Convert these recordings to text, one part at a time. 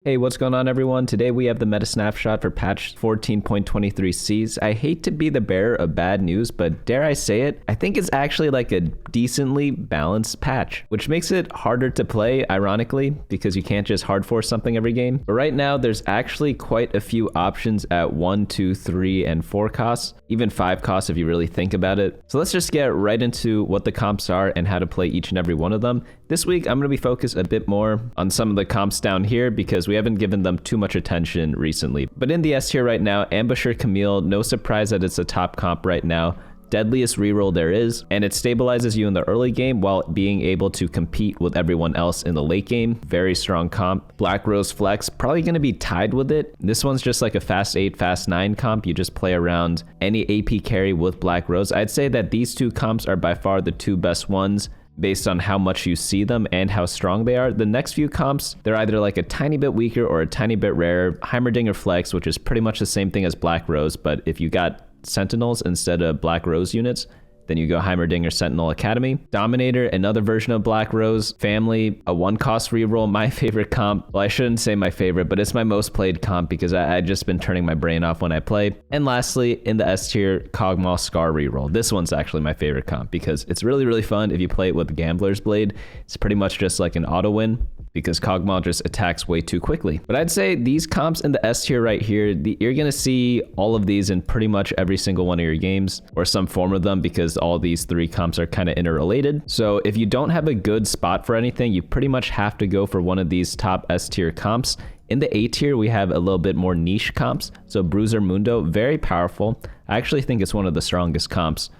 Hey, what's going on, everyone? Today we have the meta snapshot for patch 14.23Cs. I hate to be the bearer of bad news, but dare I say it, I think it's actually like a decently balanced patch, which makes it harder to play, ironically, because you can't just hard force something every game. But right now, there's actually quite a few options at 1, 2, 3, and 4 costs, even 5 costs if you really think about it. So let's just get right into what the comps are and how to play each and every one of them. This week, I'm going to be focused a bit more on some of the comps down here because we haven't given them too much attention recently. But in the S tier right now, Ambusher Camille, no surprise that it's a top comp right now. Deadliest reroll there is, and it stabilizes you in the early game while being able to compete with everyone else in the late game. Very strong comp. Blackrose Flex, probably going to be tied with it. This one's just like a fast 8, fast 9 comp. You just play around any AP carry with Blackrose. I'd say that these two comps are by far the two best ones based on how much you see them and how strong they are. The next few comps, they're either like a tiny bit weaker or a tiny bit rarer. Heimerdinger Flex, which is pretty much the same thing as Blackrose, but if you got Sentinels instead of Blackrose units, then you go Heimerdinger Sentinel Academy. Dominator, another version of Blackrose. Family, a 1-cost reroll, my favorite comp. Well, I shouldn't say my favorite, but it's my most played comp because I just been turning my brain off when I play. And lastly, in the S tier, Kogmaw Scar reroll. This one's actually my favorite comp because it's really, really fun if you play it with Gambler's Blade. It's pretty much just like an auto win because Kogmaw just attacks way too quickly. But I'd say these comps in the S tier right here, you're gonna see all of these in pretty much every single one of your games or some form of them because all these three comps are kind of interrelated. So if you don't have a good spot for anything, you pretty much have to go for one of these top S tier comps. In the A tier, we have a little bit more niche comps. So Bruiser Mundo, very powerful. I actually think it's one of the strongest comps,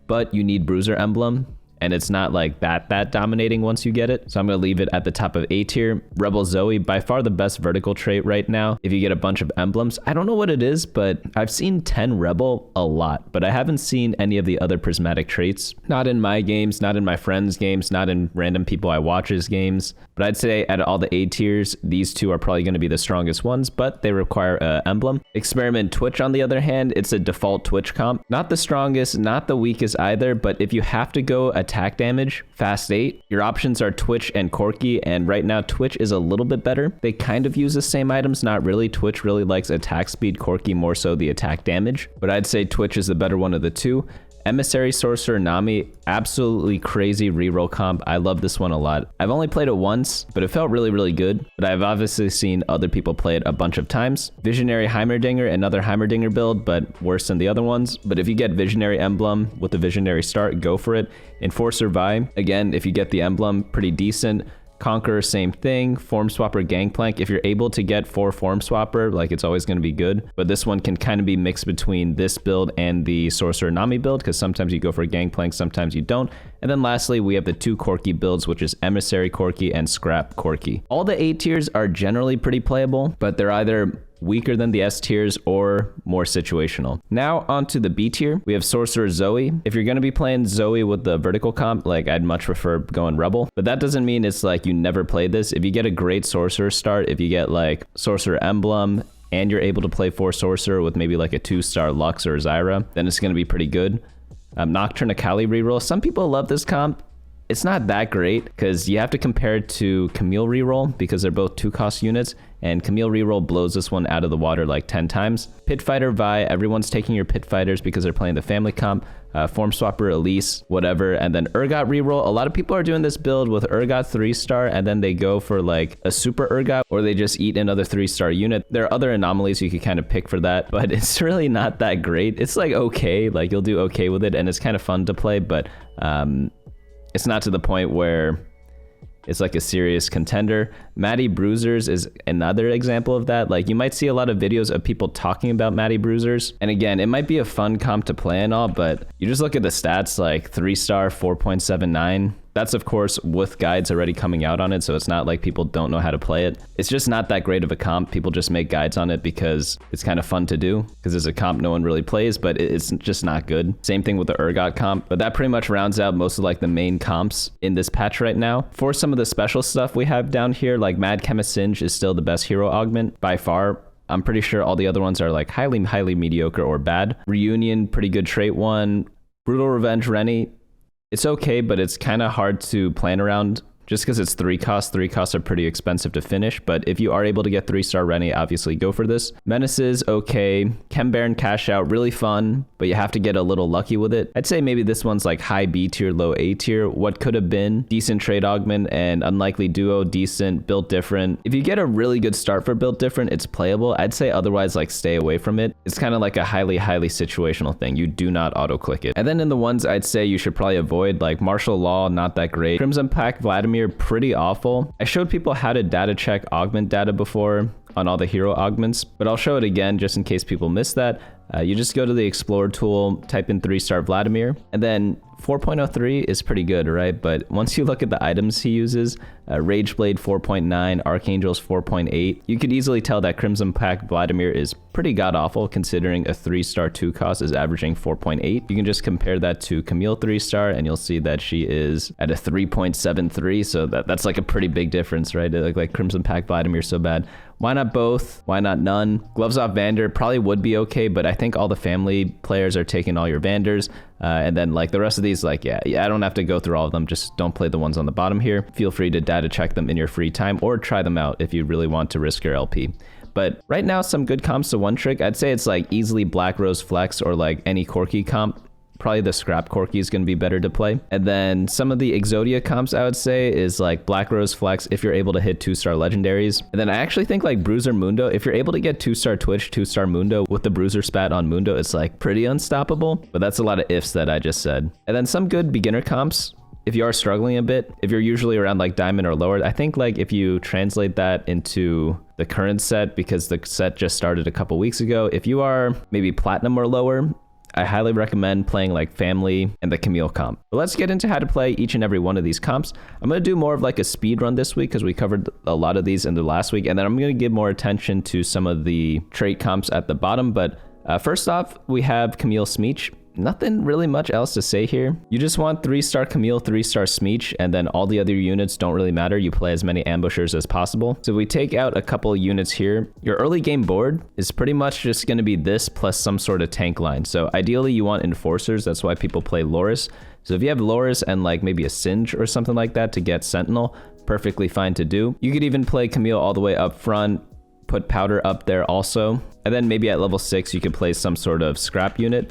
but you need Bruiser Emblem, and it's not like that dominating once you get it. So I'm gonna leave it at the top of A tier. Rebel Zoe, by far the best vertical trait right now. If you get a bunch of emblems, I don't know what it is, but I've seen 10 Rebel a lot, but I haven't seen any of the other prismatic traits. Not in my games, not in my friends' games, not in random people I watch's games. But I'd say at all the A tiers, these two are probably gonna be the strongest ones, but they require an emblem. Experiment Twitch, on the other hand, it's a default Twitch comp. Not the strongest, not the weakest either, but if you have to go attack damage, fast 8, your options are Twitch and Corki, and right now Twitch is a little bit better. They kind of use the same items, not really. Twitch really likes attack speed, Corki more so the attack damage, but I'd say Twitch is the better one of the two. Emissary, Sorcerer, Nami, absolutely crazy reroll comp. I love this one a lot. I've only played it once, but it felt really, really good. But I've obviously seen other people play it a bunch of times. Visionary Heimerdinger, another Heimerdinger build, but worse than the other ones. But if you get Visionary Emblem with the Visionary start, go for it. Enforcer Vi, again, if you get the emblem, pretty decent. Conqueror, same thing. Form Swapper, Gangplank. If you're able to get 4 Form Swapper, like, it's always going to be good. But this one can kind of be mixed between this build and the Sorcerer Nami build, because sometimes you go for Gangplank, sometimes you don't. And then lastly, we have the 2 Corki builds, which is Emissary Corki and Scrap Corki. All the A tiers are generally pretty playable, but they're either weaker than the S tiers or more situational. Now onto the B tier, we have Sorcerer Zoe. If you're going to be playing Zoe with the vertical comp, like, I'd much prefer going Rebel, but that doesn't mean it's like you never play this. If you get a great Sorcerer start, if you get like Sorcerer Emblem and you're able to play 4 Sorcerer with maybe like a 2-star Lux or Zyra, then it's going to be pretty good. Nocturne Akali reroll. Some people love this comp. It's not that great because you have to compare it to Camille reroll because they're both 2-cost units, and Camille reroll blows this one out of the water like 10 times. Pit Fighter Vi, everyone's taking your Pit Fighters because they're playing the family comp. Form Swapper Elise, whatever. And then Urgot reroll. A lot of people are doing this build with Urgot 3-star and then they go for like a super Urgot, or they just eat another 3-star unit. There are other anomalies you could kind of pick for that, but it's really not that great. It's like okay, like you'll do okay with it and it's kind of fun to play, but it's not to the point where it's like a serious contender. Maddie Bruisers is another example of that. Like, you might see a lot of videos of people talking about Maddie Bruisers. And again, it might be a fun comp to play and all, but you just look at the stats, like 3-star, 4.79. That's, of course, with guides already coming out on it, so it's not like people don't know how to play it. It's just not that great of a comp. People just make guides on it because it's kind of fun to do, because it's a comp no one really plays, but it's just not good. Same thing with the Urgot comp, but that pretty much rounds out most of like the main comps in this patch right now. For some of the special stuff we have down here, like Mad Chemist Singe is still the best hero augment by far. I'm pretty sure all the other ones are like highly mediocre or bad. Reunion, pretty good trait one. Brutal Revenge Renni, it's okay, but it's kind of hard to plan around just because it's 3 costs. 3 costs are pretty expensive to finish, but if you are able to get 3-star Renni, obviously go for this. Menaces, okay. Chem Baron Cashout, really fun, but you have to get a little lucky with it. I'd say maybe this one's like high B tier, low A tier. What could have been decent trade augment and unlikely duo, decent, built different. If you get a really good start for built different, it's playable. I'd say otherwise, like, stay away from it. It's kind of like a highly situational thing. You do not auto click it. And then in the ones I'd say you should probably avoid, like Martial Law, not that great. Crimson Pact Vladimir, pretty awful. I showed people how to data check augment data before on all the hero augments, but I'll show it again just in case people missed that. You just go to the Explorer tool, type in 3-star Vladimir, and then 4.03 is pretty good, right? But once you look at the items he uses, Rageblade 4.9, Archangel's 4.8, you could easily tell that Crimson Pact Vladimir is pretty god-awful considering a 3-star 2 cost is averaging 4.8. You can just compare that to Camille 3-star and you'll see that she is at a 3.73, so that's like a pretty big difference, right? Like Crimson Pact Vladimir so bad. Why not both? Why not none? Gloves off Vander probably would be okay, but I think all the family players are taking all your Vanders. And then like the rest of these, like, yeah, I don't have to go through all of them. Just don't play the ones on the bottom here. Feel free to data check them in your free time or try them out if you really want to risk your LP. But right now, some good comps to one trick. I'd say it's like easily Blackrose Flex or like any Corki comp. Probably the Scrap Corki is going to be better to play. And then some of the Exodia comps I would say is like Blackrose Flex if you're able to hit 2-star legendaries. And then I actually think like Bruiser Mundo, if you're able to get 2-star Twitch, 2-star Mundo with the Bruiser spat on Mundo, it's like pretty unstoppable. But that's a lot of ifs that I just said. And then some good beginner comps. If you are struggling a bit, if you're usually around like diamond or lower, I think like if you translate that into the current set, because the set just started a couple weeks ago, if you are maybe platinum or lower, I highly recommend playing like Family and the Camille comp. But let's get into how to play each and every one of these comps. I'm going to do more of like a speed run this week because we covered a lot of these in the last week. And then I'm going to give more attention to some of the trait comps at the bottom. But first off, we have Camille Smeech. Nothing really much else to say here. You just want 3-star Camille, 3-star Smeech, and then all the other units don't really matter. You play as many ambushers as possible. So we take out a couple units here. Your early game board is pretty much just going to be this plus some sort of tank line. So ideally you want enforcers. That's why people play Loris. So if you have Loris and like maybe a Singe or something like that to get Sentinel, perfectly fine to do. You could even play Camille all the way up front, put Powder up there also. And then maybe at level 6, you could play some sort of scrap unit.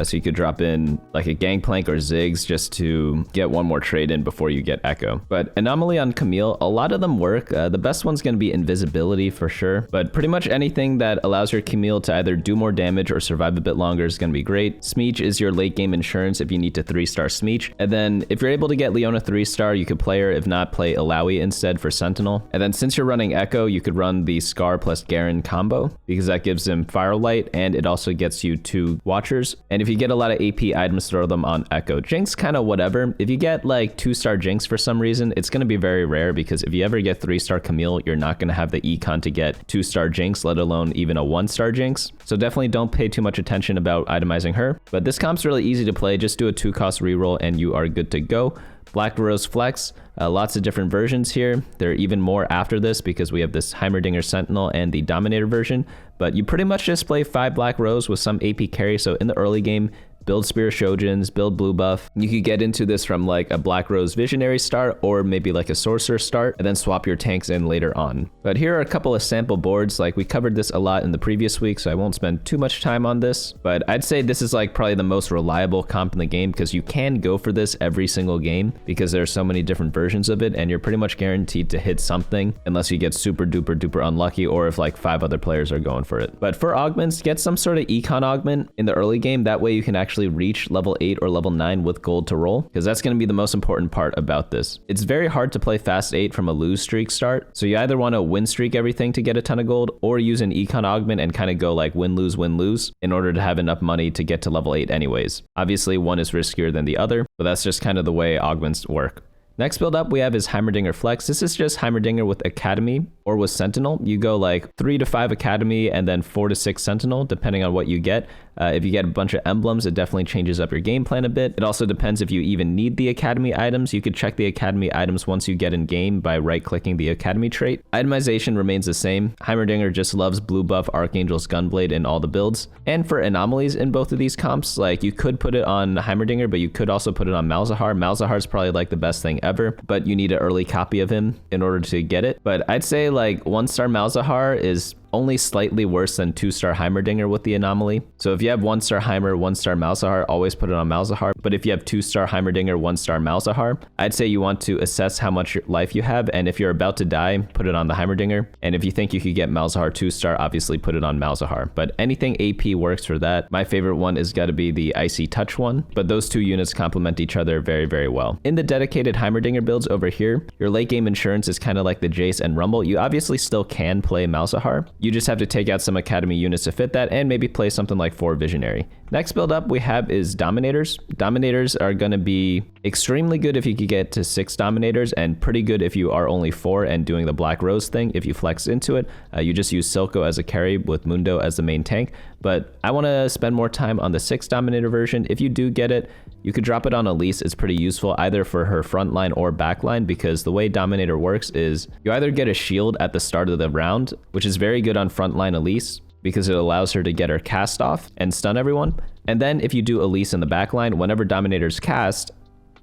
So you could drop in like a Gangplank or Ziggs just to get one more trade in before you get Echo. But Anomaly on Camille, a lot of them work. The best one's going to be Invisibility for sure. But pretty much anything that allows your Camille to either do more damage or survive a bit longer is going to be great. Smeech is your late game insurance if you need to 3-star Smeech. And then if you're able to get Leona 3-star, you could play her. If not, play Alawi instead for Sentinel. And then since you're running Echo, you could run the Scar plus Garen combo because that gives him Firelight and it also gets you 2 Watchers. And if you get a lot of AP items, throw them on Echo. Jinx, kind of whatever. If you get like 2-star Jinx for some reason, it's going to be very rare because if you ever get 3-star Camille, you're not going to have the econ to get 2-star Jinx, let alone even a 1-star Jinx. So definitely don't pay too much attention about itemizing her. But this comp's really easy to play. Just do a 2-cost reroll and you are good to go. Blackrose Flex, lots of different versions here. There are even more after this because we have this Heimerdinger Sentinel and the Dominator version. But you pretty much just play 5 Blackrose with some AP carry. So in the early game, build Spear Shojins, build blue buff. You could get into this from like a Blackrose Visionary start or maybe like a Sorcerer start and then swap your tanks in later on. But here are a couple of sample boards. Like we covered this a lot in the previous week, so I won't spend too much time on this. But I'd say this is like probably the most reliable comp in the game because you can go for this every single game because there are so many different versions of it and you're pretty much guaranteed to hit something unless you get super duper duper unlucky or if like 5 other players are going for it. But for augments, get some sort of econ augment in the early game. That way you can actually reach level 8 or level 9 with gold to roll because that's going to be the most important part about this. It's very hard to play fast 8 from a lose streak start. So you either want to win streak everything to get a ton of gold or use an econ augment and kind of go like win lose in order to have enough money to get to level 8 anyways. Obviously one is riskier than the other, but that's just kind of the way augments work. Next build up we have is Heimerdinger Flex. This is just Heimerdinger with Academy or with Sentinel. You go like 3 to 5 Academy and then 4 to 6 Sentinel depending on what you get. If you get a bunch of emblems, it definitely changes up your game plan a bit. It also depends if you even need the Academy items. You could check the Academy items once you get in game by right-clicking the Academy trait. Itemization remains the same. Heimerdinger just loves blue buff Archangel's Gunblade in all the builds. And for anomalies in both of these comps, like you could put it on Heimerdinger, but you could also put it on Malzahar. Malzahar's probably like the best thing ever, but you need an early copy of him in order to get it. But I'd say like 1-star Malzahar is only slightly worse than 2-star Heimerdinger with the anomaly. So if you have 1-star Heimer, 1-star Malzahar, always put it on Malzahar. But if you have 2-star Heimerdinger, 1-star Malzahar, I'd say you want to assess how much life you have, and if you're about to die, put it on the Heimerdinger. And if you think you could get Malzahar 2-star, obviously put it on Malzahar. But anything AP works for that. My favorite one is got to be the Icy Touch one, but those two units complement each other very, very well. In the dedicated Heimerdinger builds over here, your late game insurance is kind of like the Jace and Rumble. You obviously still can play Malzahar. You just have to take out some Academy units to fit that and maybe play something like 4 Visionary. Next build up we have is Dominators. Dominators are going to be extremely good if you could get to 6 Dominators, and pretty good if you are only 4 and doing the Blackrose thing. If you flex into it, you just use Silco as a carry with Mundo as the main tank. But I want to spend more time on the 6 Dominator version. If you do get it, you could drop it on Elise. It's pretty useful either for her front line or back line, because the way Dominator works is you either get a shield at the start of the round, which is very good on frontline Elise because it allows her to get her cast off and stun everyone. And then if you do Elise in the back line, whenever Dominator's cast,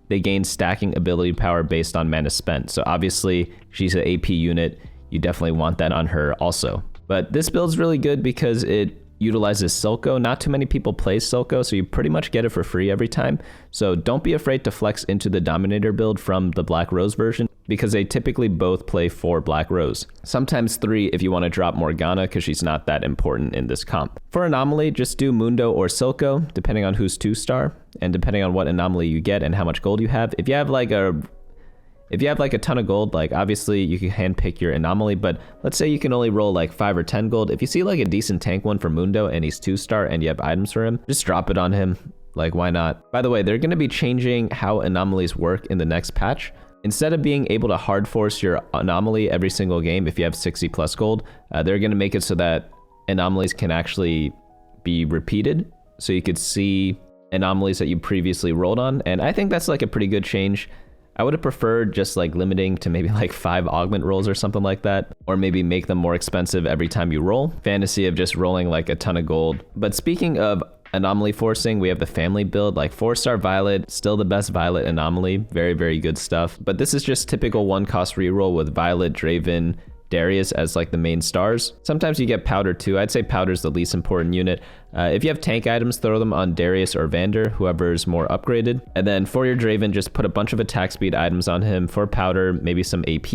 they gain stacking ability power based on mana spent. So obviously she's an AP unit. You definitely want that on her also. But this build's really good because it utilizes Silco. Not too many people play Silco, so you pretty much get it for free every time. So don't be afraid to flex into the Dominator build from the Blackrose version, because they typically both play 4 Blackrose. Sometimes 3 if you want to drop Morgana, because she's not that important in this comp. For Anomaly, just do Mundo or Silco, depending on who's 2-star, and depending on what Anomaly you get and how much gold you have. If you have like a ton of gold, like obviously you can handpick your anomaly, but let's say you can only roll like 5 or 10 gold. If you see like a decent tank one for Mundo and he's 2-star and you have items for him, just drop it on him. Like, why not? By the way, they're going to be changing how anomalies work in the next patch. Instead of being able to hard force your anomaly every single game if you have 60 plus gold, they're going to make it so that anomalies can actually be repeated. So you could see anomalies that you previously rolled on. And I think that's like a pretty good change. I would have preferred just like limiting to maybe like 5 augment rolls or something like that, or maybe make them more expensive every time you roll. Fantasy of just rolling like a ton of gold. But speaking of anomaly forcing, we have the family build, like 4-star Violet, still the best Violet anomaly, very, very good stuff. But this is just typical 1-cost reroll with Violet, Draven, Darius as like the main stars. Sometimes you get Powder too. I'd say Powder's the least important unit. If you have tank items, throw them on Darius or Vander, whoever's more upgraded. And then for your Draven, just put a bunch of attack speed items on him. For Powder, maybe some AP.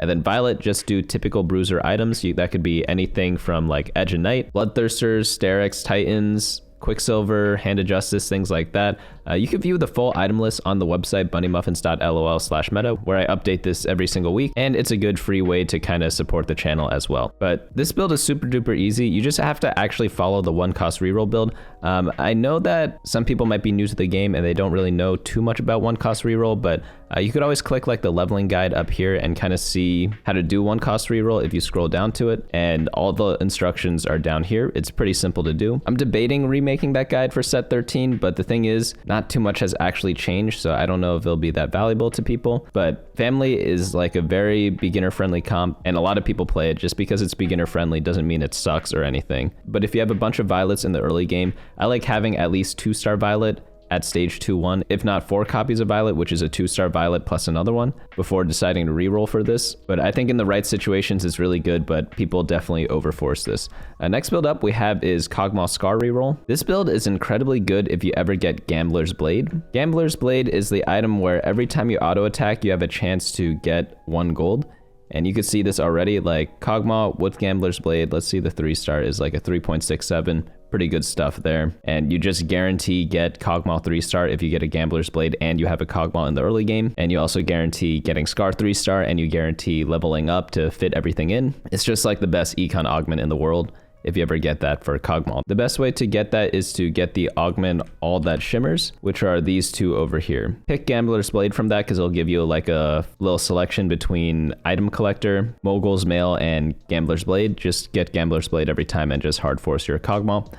And then Violet, just do typical Bruiser items. That could be anything from like Edge of Night, Bloodthirsters, Sterex, Titans, Quicksilver, Hand of Justice, things like that. You can view the full item list on the website bunnymuffins.lol/meta, where I update this every single week, and it's a good free way to kind of support the channel as well. But this build is super duper easy. You just have to actually follow the 1-cost reroll build. I know that some people might be new to the game and they don't really know too much about 1-cost reroll, but you could always click like the leveling guide up here and kind of see how to do 1-cost reroll if you scroll down to it, and all the instructions are down here. It's pretty simple to do. I'm debating remaking that guide for set 13, but the thing is, not too much has actually changed, so I don't know if it'll be that valuable to people. But family is like a very beginner friendly comp, and a lot of people play it. Just because it's beginner friendly doesn't mean it sucks or anything. But if you have a bunch of Violets in the early game, I like having at least 2-star Violet at stage 2-1, if not 4 copies of Violet, which is a 2-star Violet plus another one, before deciding to reroll for this. But I think in the right situations it's really good, but people definitely overforce this. Next build up we have is Kogmaw Scar reroll. This build is incredibly good if you ever get Gambler's Blade. Gambler's Blade is the item where every time you auto attack you have a chance to get 1 gold. And you can see this already, like Kogmaw with Gambler's Blade, let's see, the 3-star is like a 3.67. Pretty good stuff there. And you just guarantee get Kogmaw 3-star if you get a Gambler's Blade and you have a Kogmaw in the early game. And you also guarantee getting Scar 3-star, and you guarantee leveling up to fit everything in. It's just like the best econ augment in the world if you ever get that for Kogmaw. The best way to get that is to get the augment All That Shimmers, which are these 2 over here. Pick Gambler's Blade from that because it'll give you like a little selection between Item Collector, Mogul's Mail, and Gambler's Blade. Just get Gambler's Blade every time and just hard force your Kogmaw,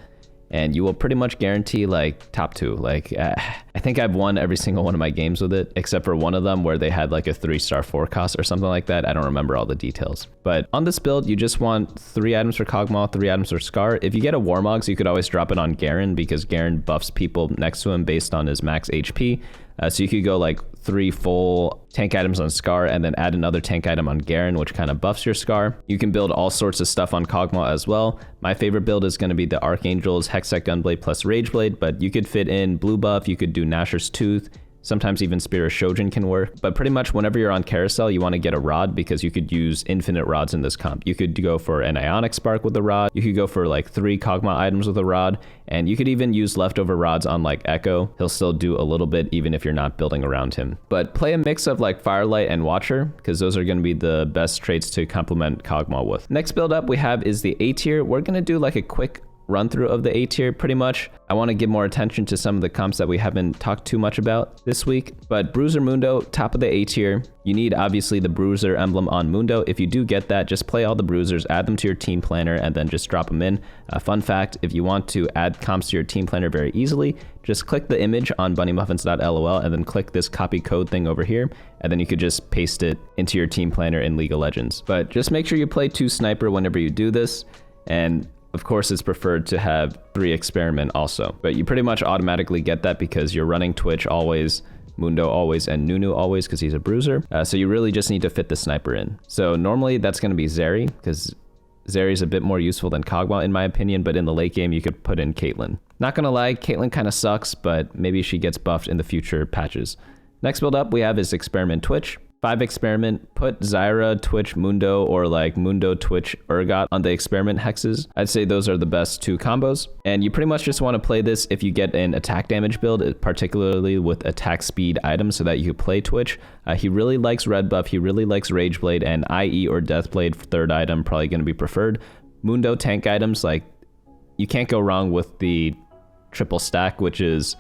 and you will pretty much guarantee like top 2. Like I think I've won every single one of my games with it, except for one of them where they had like a 3-star 4-cost or something like that. I don't remember all the details. But on this build, you just want 3 items for Kogmaw, 3 items for Scar. If you get a Warmogs, you could always drop it on Garen because Garen buffs people next to him based on his max HP. So you could go like 3 full tank items on Scar and then add another tank item on Garen, which kind of buffs your Scar. You can build all sorts of stuff on Kogmaw as well. My favorite build is going to be the Archangel's Hextech Gunblade plus Rageblade, but you could fit in blue buff, you could do Gnasher's Tooth, sometimes even Spear of Shojin can work. But pretty much whenever you're on Carousel, you want to get a rod because you could use infinite rods in this comp. You could go for an Ionic Spark with a rod. You could go for like 3 Kogmaw items with a rod. And you could even use leftover rods on like Echo. He'll still do a little bit even if you're not building around him. But play a mix of like Firelight and Watcher because those are going to be the best traits to complement Kogmaw with. Next build up we have is the A tier. We're going to do like a quick run through of the A tier pretty much. I want to give more attention to some of the comps that we haven't talked too much about this week. But Bruiser Mundo, top of the A tier. You need obviously the Bruiser emblem on Mundo. If you do get that, just play all the Bruisers, add them to your team planner, and then just drop them in. Fun fact, if you want to add comps to your team planner very easily, just click the image on bunnymuffins.lol and then click this copy code thing over here, and then you could just paste it into your team planner in League of Legends. But just make sure you play 2 Sniper whenever you do this, and of course, it's preferred to have 3 Experiment also, but you pretty much automatically get that because you're running Twitch always, Mundo always, and Nunu always because he's a Bruiser. So you really just need to fit the Sniper in. So normally that's going to be Zeri because Zeri is a bit more useful than Kogmaw in my opinion, but in the late game you could put in Caitlyn. Not gonna lie, Caitlyn kind of sucks, but maybe she gets buffed in the future patches. Next build up we have is Experiment Twitch. 5 Experiment, put Zyra, Twitch, Mundo, or like Mundo, Twitch, Urgot on the Experiment hexes. I'd say those are the best 2 combos. And you pretty much just want to play this if you get an attack damage build, particularly with attack speed items so that you could play Twitch. He really likes red buff, he really likes Rageblade, and IE or Deathblade 3rd item probably going to be preferred. Mundo tank items, like you can't go wrong with the triple stack, which is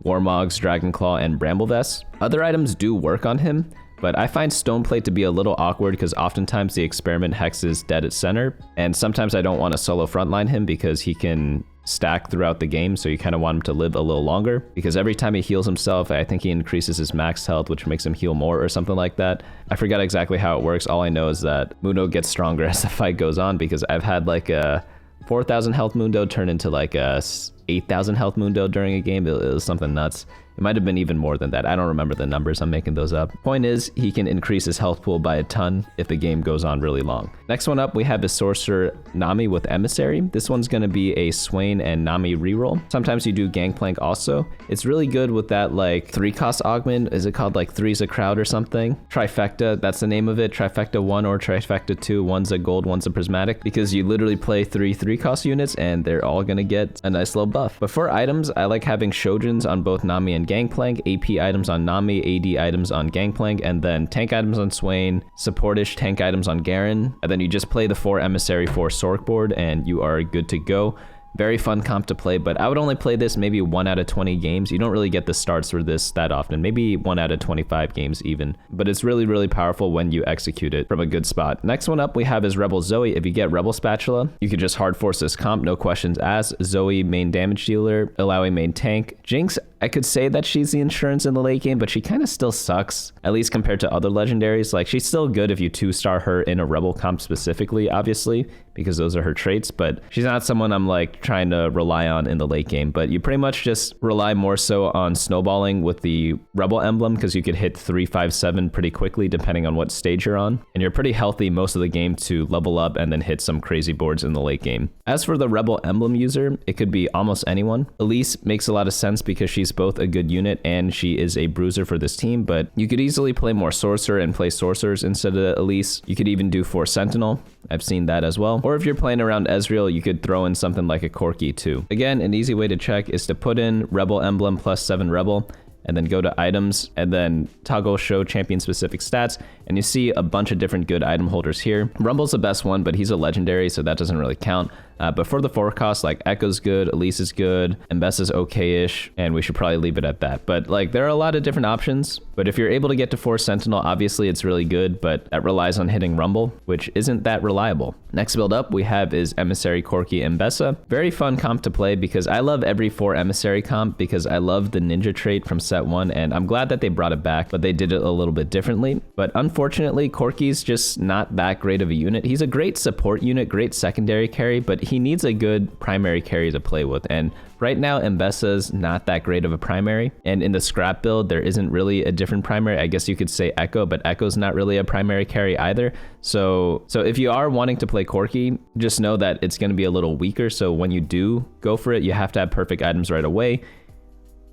Warmogs, Dragonclaw, and Bramblevest. Other items do work on him, but I find Stoneplate to be a little awkward because oftentimes the Experiment hex is dead at center, and sometimes I don't want to solo frontline him because he can stack throughout the game, so you kind of want him to live a little longer, because every time he heals himself, I think he increases his max health, which makes him heal more or something like that. I forgot exactly how it works. All I know is that Mundo gets stronger as the fight goes on, because I've had like a 4,000 health Mundo turn into like a 8,000 health Mundo during a game. It was something nuts. It might have been even more than that. I don't remember the numbers. I'm making those up. Point is, he can increase his health pool by a ton if the game goes on really long. Next one up, we have the Sorcerer Nami with Emissary. This one's going to be a Swain and Nami reroll. Sometimes you do Gangplank also. It's really good with that like 3-cost augment. Is it called like 3's a crowd or something? Trifecta, that's the name of it. Trifecta 1 or Trifecta 2. One's a gold, one's a prismatic, because you literally play 3 3-cost units and they're all going to get a nice little buff. But for items, I like having Shojins on both Nami and Gangplank, AP items on Nami, AD items on Gangplank, and then tank items on Swain, supportish tank items on Garen, and then you just play the 4 Emissary 4 Sork board and you are good to go. Very fun comp to play, but I would only play this maybe 1 out of 20 games. You don't really get the starts for this that often, maybe 1 out of 25 games even, but it's really, really powerful when you execute it from a good spot. Next one up we have is Rebel Zoe. If you get Rebel Spatula, you can just hard force this comp, no questions asked. Zoe main damage dealer, allowing main tank. Jinx, I could say that she's the insurance in the late game, but she kind of still sucks, at least compared to other legendaries. Like, she's still good if you 2-star her in a Rebel comp specifically, obviously, because those are her traits, but she's not someone I'm like trying to rely on in the late game. But you pretty much just rely more so on snowballing with the Rebel emblem, because you could hit 3, 5, 7 pretty quickly depending on what stage you're on, and you're pretty healthy most of the game to level up and then hit some crazy boards in the late game. As for the Rebel emblem user, it could be almost anyone. Elise makes a lot of sense because she's both a good unit and she is a bruiser for this team, but you could easily play more Sorcerer and play Sorcerers instead of Elise. You could even do 4 Sentinel. I've seen that as well. Or if you're playing around Ezreal, you could throw in something like a Corki too. Again, an easy way to check is to put in Rebel emblem plus 7 Rebel, and then go to items and then toggle show champion specific stats, and you see a bunch of different good item holders here. Rumble's the best one, but he's a legendary, so that doesn't really count. But for the forecast, like Echo's good, Elise is good, Ambessa's okay-ish, and we should probably leave it at that. But like, there are a lot of different options, but if you're able to get to 4 Sentinel, obviously it's really good, but that relies on hitting Rumble, which isn't that reliable. Next build up we have is Emissary, Corki, Ambessa. Very fun comp to play because I love every 4 Emissary comp because I love the ninja trait from set 1, and I'm glad that they brought it back, but they did it a little bit differently. But unfortunately, Corki's just not that great of a unit. He's a great support unit, great secondary carry, but he needs a good primary carry to play with. And right now, Ambessa's not that great of a primary. And in the scrap build, there isn't really a different primary. I guess you could say Echo, but Echo's not really a primary carry either. So if you are wanting to play Corki, just know that it's going to be a little weaker. So when you do go for it, you have to have perfect items right away.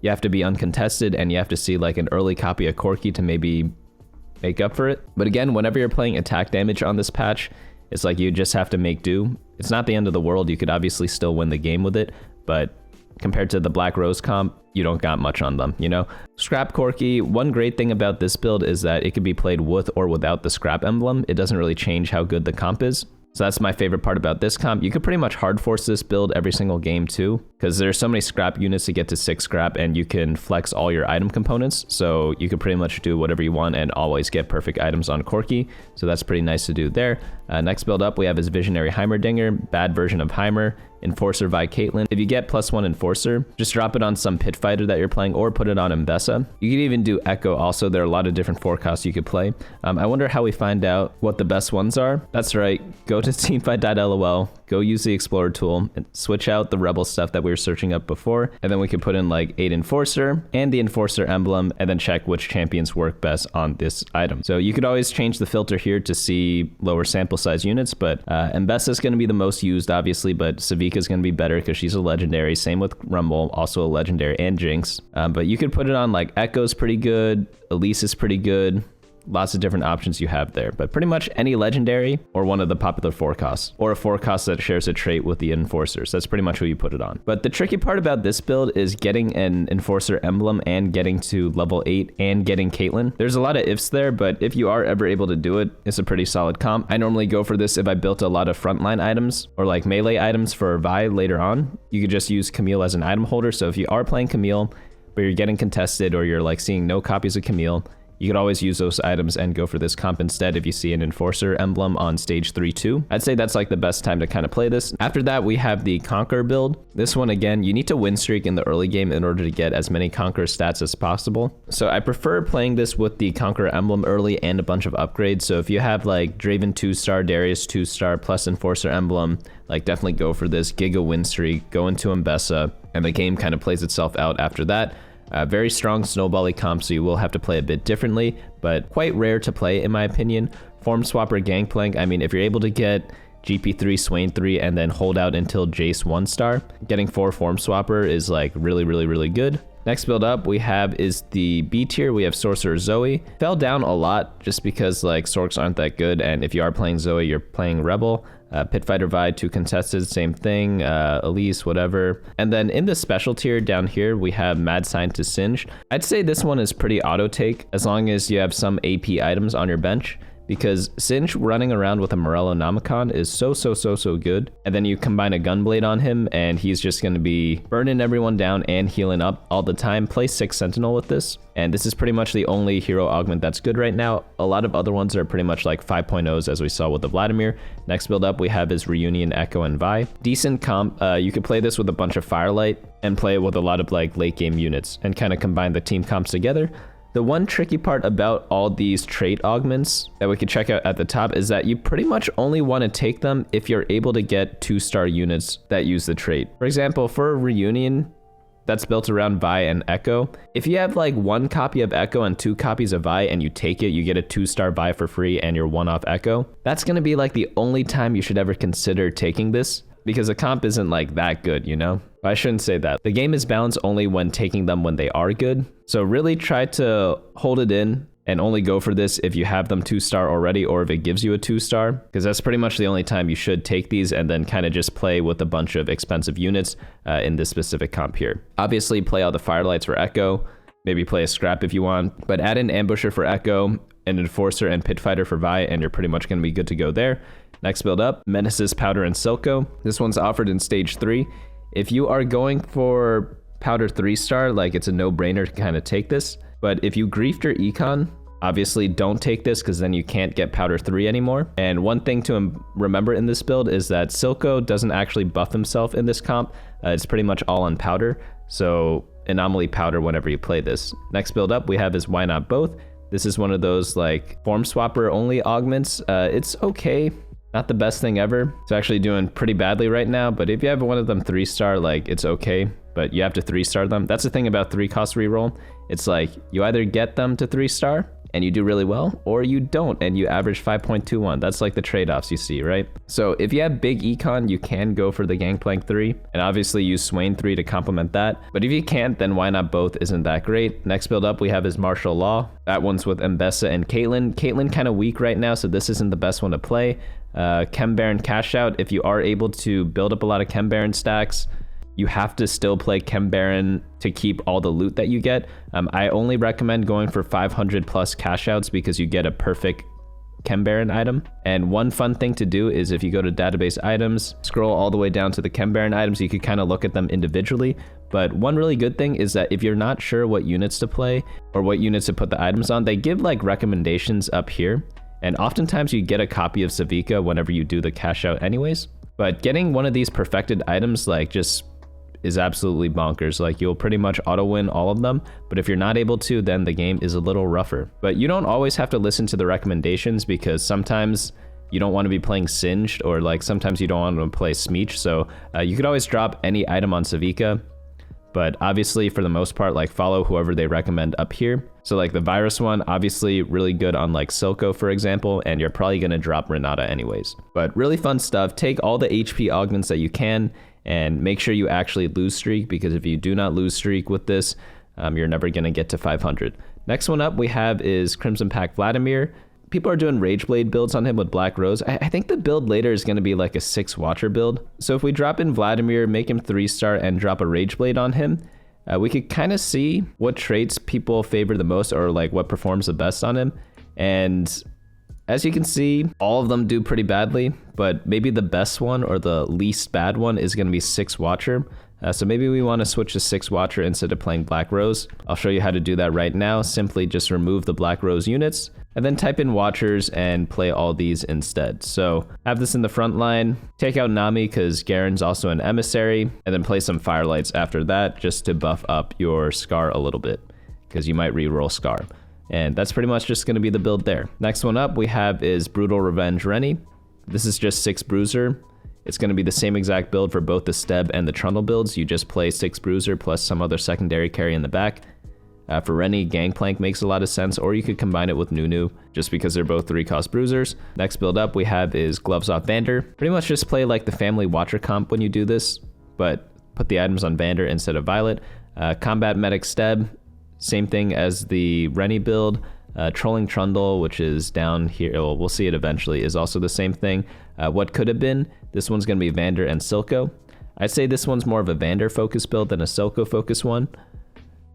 You have to be uncontested, and you have to see like an early copy of Corki to maybe make up for it. But again, whenever you're playing attack damage on this patch, it's like you just have to make do. It's not the end of the world. You could obviously still win the game with it, but compared to the Blackrose comp, you don't got much on them, you know? Scrap Corki, one great thing about this build is that it could be played with or without the scrap emblem. It doesn't really change how good the comp is. So that's my favorite part about this comp. You could pretty much hard force this build every single game too, because there's so many scrap units to get to 6 scrap, and you can flex all your item components. So you could pretty much do whatever you want and always get perfect items on Corki. So that's pretty nice to do there. Next build up, we have his Visionary Heimerdinger, bad version of Heimer, Enforcer Vi Caitlyn. If you get +1 Enforcer, just drop it on some pit fighter that you're playing or put it on Ambessa. You could even do Echo also. There are a lot of different forecasts you could play. I wonder how we find out what the best ones are. That's right, go to teamfight.lol, go use the Explorer tool, and switch out the Rebel stuff that we were searching up before, and then we could put in like 8 Enforcer and the Enforcer emblem, and then check which champions work best on this item. So you could always change the filter here to see lower sample size units, but Ambessa is going to be the most used, obviously, but Savika is going to be better because she's a legendary. Same with Rumble, also a legendary, and Jinx. But you could put it on like Echo's pretty good, Elise is pretty good. Lots of different options you have there, but pretty much any legendary or one of the popular forecasts, or a forecast that shares a trait with the enforcers. That's pretty much who you put it on. But the tricky part about this build is getting an enforcer emblem and getting to level 8 and getting Caitlyn. There's a lot of ifs there, but if you are ever able to do it, it's a pretty solid comp. I normally go for this if I built a lot of frontline items or like melee items for Vi later on. You could just use Camille as an item holder. So if you are playing Camille, but you're getting contested or you're like seeing no copies of Camille, you could always use those items and go for this comp instead if you see an Enforcer emblem on stage 3-2. I'd say that's like the best time to kind of play this. After that, we have the Conqueror build. This one, again, you need to win streak in the early game in order to get as many Conqueror stats as possible. So I prefer playing this with the Conqueror emblem early and a bunch of upgrades. So if you have like Draven 2-star, Darius 2-star, plus Enforcer emblem, like definitely go for this Giga win streak, go into Ambessa, and the game kind of plays itself out after that. Very strong snowbally comp, so you will have to play a bit differently, but quite rare to play in my opinion. Form Swapper Gangplank, I mean, if you're able to get GP3, Swain 3, and then hold out until Jace 1-star, getting 4 Form Swapper is like really good. Next build up we have is the B tier. We have Sorcerer Zoe. Fell down a lot just because like Sorcs aren't that good, and if you are playing Zoe, you're playing Rebel. Pit Fighter Vi, 2 contested, same thing, Elise, whatever. And then in the special tier down here, we have Mad Scientist Singed. I'd say this one is pretty auto take as long as you have some AP items on your bench, because Singe running around with a Morello Nomicon is so good. And then you combine a Gunblade on him and he's just going to be burning everyone down and healing up all the time. Play 6 Sentinel with this. And this is pretty much the only hero augment that's good right now. A lot of other ones are pretty much like 5.0s as we saw with the Vladimir. Next build up we have is Reunion, Echo, and Vi. Decent comp. You could play this with a bunch of Firelight and play it with a lot of like late game units and kind of combine the team comps together. The one tricky part about all these trait augments that we could check out at the top is that you pretty much only want to take them if you're able to get 2-star units that use the trait. For example, for a Reunion that's built around Vi and Echo, if you have like 1 copy of Echo and 2 copies of Vi and you take it, you get a 2-star Vi for free and your 1-off Echo. That's going to be like the only time you should ever consider taking this, because the comp isn't like that good, you know? I shouldn't say that. The game is balanced only when taking them when they are good. So really try to hold it in and only go for this if you have them 2-star already, or if it gives you a 2-star, because that's pretty much the only time you should take these, and then kind of just play with a bunch of expensive units in this specific comp here. Obviously play all the Firelights for Echo, maybe play a Scrap if you want, but add an Ambusher for Echo, an Enforcer and Pit Fighter for Vi, and you're pretty much going to be good to go there. Next build up, Menaces, Powder, and Silco. This one's offered in stage 3. If you are going for Powder 3-star, like it's a no-brainer to kind of take this. But if you griefed your econ, obviously don't take this, because then you can't get Powder 3 anymore. And one thing to remember in this build is that Silco doesn't actually buff himself in this comp. It's pretty much all on Powder. So Anomaly Powder whenever you play this. Next build up we have is Why Not Both. This is one of those like Form Swapper only augments. It's okay. Not the best thing ever. It's actually doing pretty badly right now, but if you have one of them 3-star, like, it's okay, but you have to 3-star them. That's the thing about 3-cost reroll. It's like, you either get them to 3-star and you do really well, or you don't and you average 5.21. That's like the trade-offs you see, right? So if you have big econ, you can go for the Gangplank 3, and obviously use Swain 3 to complement that. But if you can't, then why not both? Isn't that great? Next build up we have is Martial Law. That one's with Ambessa and Caitlyn. Caitlyn kind of weak right now, so this isn't the best one to play. Chem Baron Cashout, if you are able to build up a lot of Chem Baron stacks, you have to still play Chem Baron to keep all the loot that you get. I only recommend going for 500 plus Cashouts because you get a perfect Chem Baron item. And one fun thing to do is if you go to database items, scroll all the way down to the Chem Baron items, you could kind of look at them individually. But one really good thing is that if you're not sure what units to play or what units to put the items on, they give like recommendations up here. And oftentimes you get a copy of Savika whenever you do the cash out anyways. But getting one of these perfected items like just is absolutely bonkers. Like you'll pretty much auto win all of them, but if you're not able to, then the game is a little rougher. But you don't always have to listen to the recommendations because sometimes you don't want to be playing Singed, or like sometimes you don't want to play Smeech. So you could always drop any item on Savika, but obviously for the most part, like follow whoever they recommend up here. So like the virus one, obviously really good on like Silco, for example, and you're probably going to drop Renata anyways. But really fun stuff. Take all the HP augments that you can and make sure you actually lose streak, because if you do not lose streak with this, you're never going to get to 500. Next one up we have is Crimson Pact Vladimir. People are doing Rageblade builds on him with Blackrose. I think the build later is going to be like a 6-watcher build. So if we drop in Vladimir, make him 3-star, and drop a Rageblade on him, we could kind of see what traits people favor the most, or like what performs the best on him. And as you can see, all of them do pretty badly, but maybe the best one or the least bad one is going to be 6-watcher. So maybe we want to switch to 6-watcher instead of playing Blackrose. I'll show you how to do that right now. Simply just remove the Blackrose units and then type in watchers and play all these instead. So have this in the front line, take out Nami because Garen's also an Emissary, and then play some Firelights after that just to buff up your Scar a little bit because you might reroll Scar. And that's pretty much just going to be the build there. Next one up we have is Brutal Revenge Renni. This is just 6 Bruiser. It's going to be the same exact build for both the Steb and the Trundle builds. You just play 6 Bruiser plus some other secondary carry in the back. For Renni, Gangplank makes a lot of sense, or you could combine it with Nunu just because they're both 3-cost bruisers. Next build up we have is Gloves Off Vander. Pretty much just play like the Family Watcher comp when you do this, but put the items on Vander instead of Violet. Combat Medic Steb, same thing as the Renni build. Trolling Trundle, which is down here, well, we'll see it eventually, is also the same thing. What could have been, this one's going to be Vander and Silco. I'd say this one's more of a Vander focus build than a Silco focus one,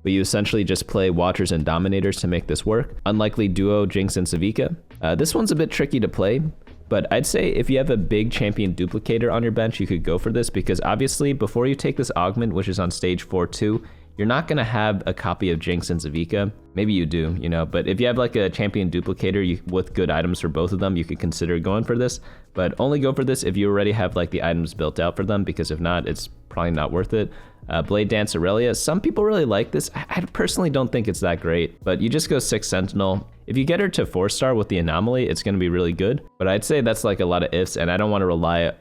but you essentially just play Watchers and Dominators to make this work. Unlikely duo Jinx and Savika. This one's a bit tricky to play, but I'd say if you have a big champion duplicator on your bench, you could go for this, because obviously before you take this augment, which is on stage 4-2, you're not going to have a copy of Jinx and Savika. Maybe you do, you know, but if you have like a champion duplicator with good items for both of them, you could consider going for this, but only go for this if you already have like the items built out for them, because if not, it's probably not worth it. Blade Dance Aurelia, some people really like this. I personally don't think it's that great, but you just go 6 Sentinel. If you get her to 4-star with the Anomaly, it's going to be really good, but I'd say that's like a lot of ifs, and I don't want to rely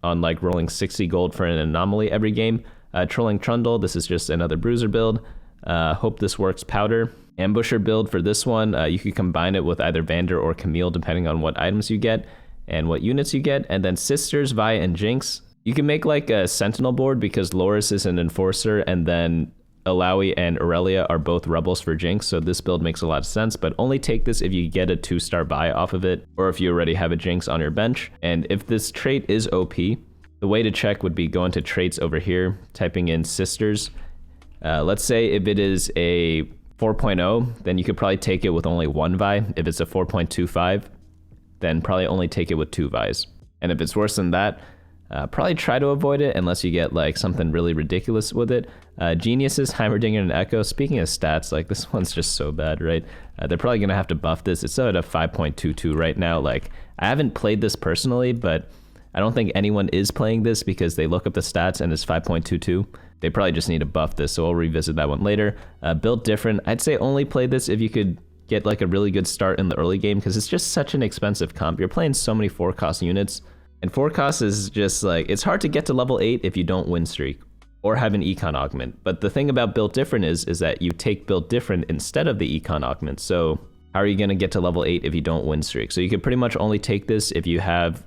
on like rolling 60 gold for an Anomaly every game. Trolling Trundle, this is just another Bruiser build. Hope This Works Powder. Ambusher build for this one, you could combine it with either Vander or Camille depending on what items you get and what units you get. And then Sisters, Vi, and Jinx. You can make like a Sentinel board because Loris is an Enforcer, and then Alawi and Aurelia are both Rebels for Jinx, so this build makes a lot of sense, but only take this if you get a 2-star buy off of it, or if you already have a Jinx on your bench. And if this trait is OP, the way to check would be going to traits over here, typing in Sisters. Let's say if it is a 4.0, then you could probably take it with only 1 Vi. If it's a 4.25, then probably only take it with 2 Vis. And if it's worse than that, probably try to avoid it unless you get like something really ridiculous with it. Geniuses, Heimerdinger, and Echo. Speaking of stats, like this one's just so bad, right? They're probably gonna have to buff this. It's at a 5.22 right now. Like I haven't played this personally, but I don't think anyone is playing this because they look up the stats and it's 5.22. They probably just need to buff this, so we'll revisit that one later. Built different. I'd say only play this if you could get like a really good start in the early game because it's just such an expensive comp. You're playing so many 4-cost units, and 4-cost is just like, it's hard to get to level 8 if you don't win streak or have an econ augment. But the thing about build different is that you take build different instead of the econ augment. So how are you going to get to level 8 if you don't win streak? So you could pretty much only take this if you have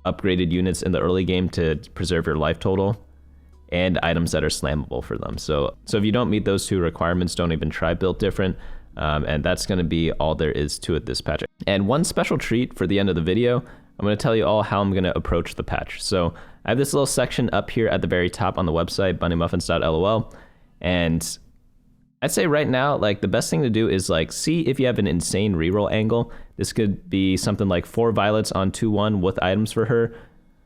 upgraded units in the early game to preserve your life total and items that are slammable for them. So if you don't meet those 2 requirements, don't even try build different. And that's going to be all there is to it this patch. And one special treat for the end of the video, I'm going to tell you all how I'm going to approach the patch. So I have this little section up here at the very top on the website, bunnymuffins.lol. And I'd say right now, like the best thing to do is like see if you have an insane reroll angle. This could be something like 4 violets on 2/1 with items for her,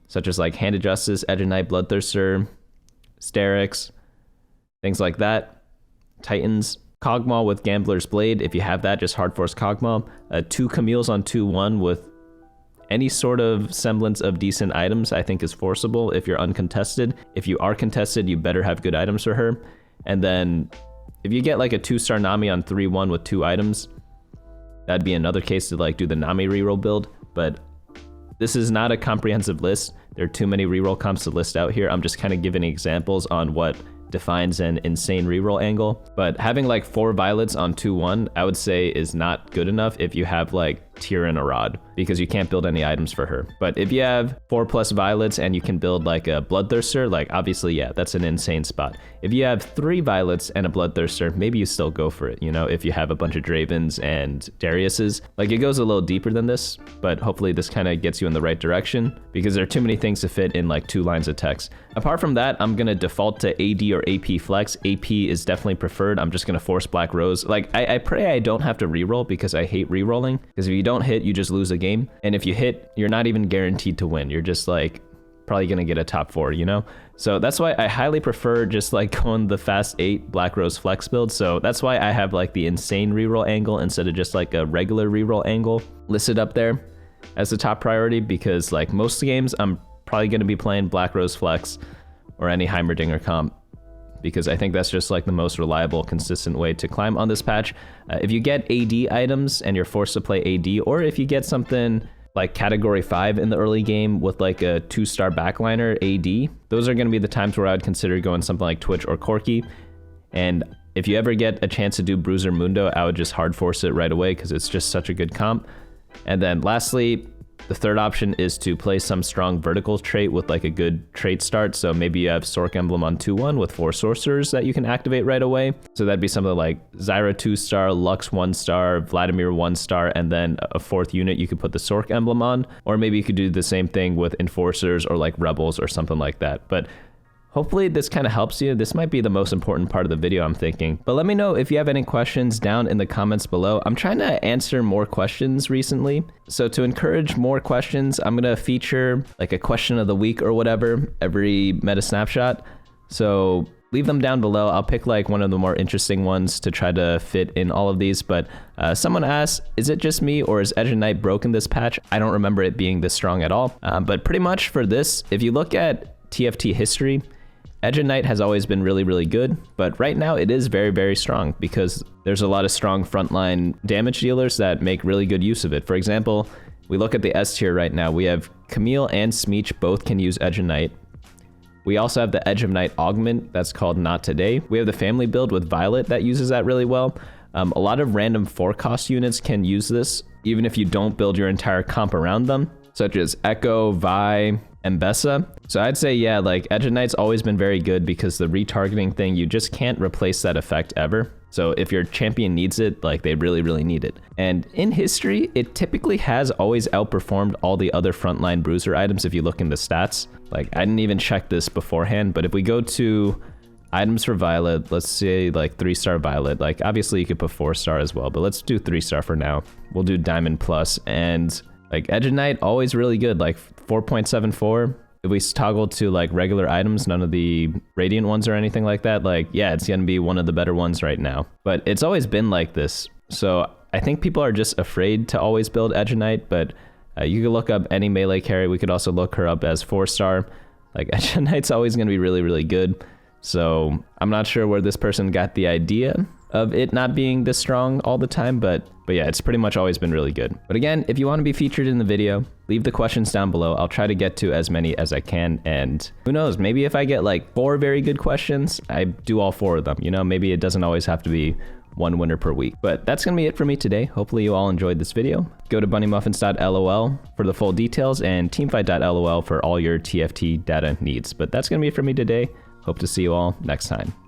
such as like Hand of Justice, Edge of Night, Bloodthirster, Sterix, things like that. Titans, Kogmaw with Gambler's Blade. If you have that, just hard force Kogmaw. 2 Camille's on 2/1 with any sort of semblance of decent items, I think is forcible if you're uncontested. If you are contested, you better have good items for her. And then if you get like a 2-star Nami on 3/1 with 2 items, that'd be another case to like do the Nami reroll build. But this is not a comprehensive list. There are too many reroll comps to list out here. I'm just kind of giving examples on what defines an insane reroll angle. But having like 4 violets on 2/1, I would say is not good enough if you have like Tyr and a Rod, because you can't build any items for her. But if you have 4+ violets and you can build like a Bloodthirster, like obviously, yeah, that's an insane spot. If you have 3 violets and a Bloodthirster, maybe you still go for it, you know, if you have a bunch of Dravens and Dariuses. Like it goes a little deeper than this, but hopefully this kind of gets you in the right direction because there are too many things to fit in like 2 lines of text. Apart from that, I'm gonna default to AD or AP flex. AP is definitely preferred. I'm just gonna force Blackrose. Like I pray I don't have to reroll because I hate rerolling, because if you don't hit, you just lose a game. And if you hit, you're not even guaranteed to win. You're just like probably gonna get a top 4, you know? So that's why I highly prefer just like going the fast 8 Blackrose flex build. So that's why I have like the insane reroll angle instead of just like a regular reroll angle listed up there as the top priority, because like most games I'm probably gonna be playing Blackrose flex or any Heimerdinger comp, because I think that's just like the most reliable, consistent way to climb on this patch. If you get AD items and you're forced to play AD, or if you get something like category 5 in the early game with like a 2-star backliner AD, those are going to be the times where I would consider going something like Twitch or Corki. And if you ever get a chance to do Bruiser Mundo, I would just hard force it right away because it's just such a good comp. And then lastly, the third option is to play some strong vertical trait with like a good trait start. So maybe you have Sorc Emblem on 2/1 with 4 sorcerers that you can activate right away. So that'd be something like Zyra 2-star, Lux 1-star, Vladimir 1-star, and then a 4th unit you could put the Sorc Emblem on. Or maybe you could do the same thing with Enforcers or like Rebels or something like that. But hopefully this kind of helps you. This might be the most important part of the video, I'm thinking. But let me know if you have any questions down in the comments below. I'm trying to answer more questions recently. So to encourage more questions, I'm gonna feature like a question of the week or whatever every meta snapshot. So leave them down below. I'll pick like one of the more interesting ones to try to fit in all of these. But someone asked, is it just me or is Edge of Night broken this patch? I don't remember it being this strong at all. But pretty much for this, if you look at TFT history, Edge of Night has always been really, really good, but right now it is very, very strong because there's a lot of strong frontline damage dealers that make really good use of it. For example, we look at the S tier right now. We have Camille and Smeech both can use Edge of Night. We also have the Edge of Night augment that's called Not Today. We have the family build with Violet that uses that really well. A lot of random 4-cost units can use this, even if you don't build your entire comp around them, such as Echo, Vi, Ambessa. So I'd say, yeah, like Edge of Night's always been very good because the retargeting thing, you just can't replace that effect ever. So if your champion needs it, like they really, really need it. And in history, it typically has always outperformed all the other frontline bruiser items if you look in the stats. Like I didn't even check this beforehand, but if we go to items for Violet, let's say like 3-star Violet, like obviously you could put 4-star as well, but let's do 3-star for now. We'll do Diamond Plus, and like Edge of Night, always really good, like 4.74. If we toggle to like regular items, none of the Radiant ones or anything like that, like yeah, it's gonna be one of the better ones right now. But it's always been like this. So I think people are just afraid to always build Edge of Night, but you could look up any melee carry. We could also look her up as 4-star. Like Edge of Night's always gonna be really, really good. So I'm not sure where this person got the idea of it not being this strong all the time, but yeah, it's pretty much always been really good. But again, if you want to be featured in the video, leave the questions down below. I'll try to get to as many as I can, and who knows, maybe if I get like 4 very good questions, I do all 4 of them. You know, maybe it doesn't always have to be one winner per week. But that's gonna be it for me today. Hopefully you all enjoyed this video. Go to bunnymuffins.lol for the full details and teamfight.lol for all your TFT data needs. But that's gonna be it for me today. Hope to see you all next time.